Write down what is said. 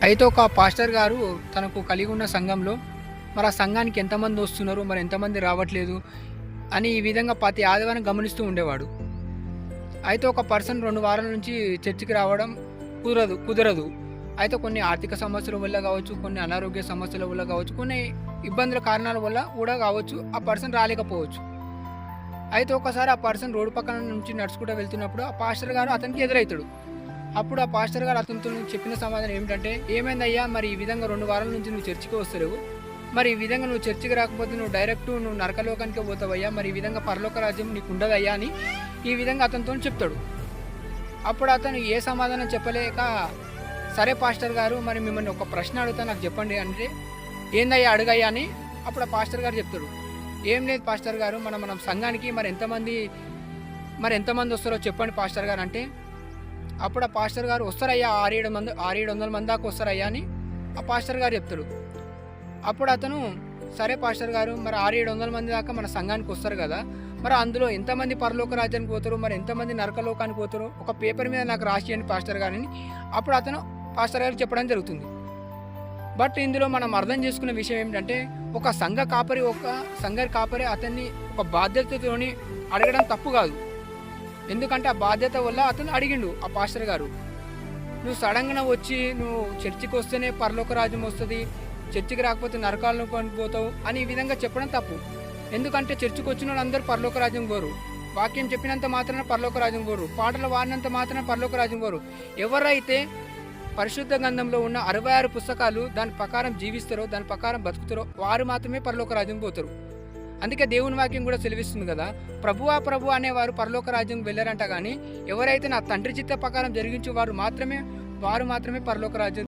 అయితే ఒక పాస్టర్ గారు తనకు కలిగి ఉన్న సంఘంలో మరి ఆ సంఘానికి ఎంతమంది వస్తున్నారు, మరి ఎంతమంది రావట్లేదు అని ఈ విధంగా ప్రతి ఆదివారం గమనిస్తూ ఉండేవాడు. అయితే ఒక పర్సన్ 2 వారాల నుంచి చర్చికి రావడం కుదరదు. అయితే కొన్ని ఆర్థిక సమస్యల వల్ల కావచ్చు, కొన్ని అనారోగ్య సమస్యల వల్ల కావచ్చు, కొన్ని ఇబ్బందుల కారణాల వల్ల కూడా కావచ్చు ఆ పర్సన్ రాలేకపోవచ్చు. అయితే ఒకసారి ఆ పర్సన్ రోడ్డు పక్కన నుంచి నడుచుకుంటూ వెళ్తున్నప్పుడు ఆ పాస్టర్ గారు అతనికి ఎదురవుతాడు. అప్పుడు ఆ పాస్టర్ గారు అతనితో చెప్పిన సమాధానం ఏమిటంటే, "ఏమైందయ్యా, మరి ఈ విధంగా 2 వారాల నుంచి నువ్వు చర్చికి వస్తలేవు. మరి ఈ విధంగా నువ్వు చర్చికి రాకపోతే నువ్వు నరకలోకానికే పోతావయ్యా. మరి ఈ విధంగా పరలోక రాజ్యం నీకు ఉండదయ్యా" అని ఈ విధంగా అతనితో చెప్తాడు. అప్పుడు అతను ఏ సమాధానం చెప్పలేక, "సరే పాస్టర్ గారు, మరి మిమ్మల్ని ఒక ప్రశ్న అడుగుతా, నాకు చెప్పండి" అంటే, "ఏందయ్యా అడుగయ్యా" అని అప్పుడు ఆ పాస్టర్ గారు చెప్తాడు. "ఏం లేదు పాస్టర్ గారు, మనం సంఘానికి మరి ఎంతమంది వస్తారో చెప్పండి పాస్టర్ గారు" అంటే అప్పుడు ఆ పాస్టర్ గారు, "వస్తారయ్యా, 600-700 మంది దాకా వస్తారయ్యా" అని ఆ పాస్టర్ గారు చెప్తాడు. అప్పుడు అతను, "సరే పాస్టర్ గారు, మరి 600-700 మంది దాకా మన సంఘానికి వస్తారు కదా, మరి అందులో ఎంతమంది పరలోక రాజ్యానికి పోతారు, మరి ఎంతమంది నరకలోకానికి పోతారు, ఒక పేపర్ మీద నాకు రాసియండి పాస్టర్ గారు" అని అప్పుడు అతను పాస్టర్ గారు చెప్పడం జరుగుతుంది. బట్ ఇందులో మనం అర్థం చేసుకునే విషయం ఏమిటంటే, ఒక సంఘ కాపరి అతన్ని ఒక బాధ్యతతోని అడగడం తప్పు కాదు. ఎందుకంటే ఆ బాధ్యత వల్ల అతను అడిగిండు ఆ పాస్టర్ గారు. "నువ్వు సడన్గా వచ్చి నువ్వు చర్చికి వస్తేనే పరలోక రాజ్యం వస్తుంది, చర్చికి రాకపోతే నరకాలను పోతావు" అని ఈ విధంగా చెప్పడం తప్పు. ఎందుకంటే చర్చికి వచ్చిన వాళ్ళందరూ పరలోక రాజ్యం కోరు. వాక్యం చెప్పినంత మాత్రాన పరలోక రాజ్యం కోరు. పాటలు వాడినంత మాత్రాన పరలోక రాజ్యం కోరు. ఎవరైతే పరిశుద్ధ గ్రంథంలో ఉన్న 66 పుస్తకాలు దాని ప్రకారం జీవిస్తారో, దాని ప్రకారం బతుకుతారో వారు మాత్రమే పరలోక రాజ్యం పోతారు. అందుకే దేవుని వాక్యం కూడా సెలవిస్తుంది కదా, ప్రభు అనేవారు పరలోక రాజ్యం వెళ్ళారంట. కానీ ఎవరైతే నా తండ్రి చిత్త ప్రకారం జరిగించే వారు మాత్రమే పరలోక రాజ్యం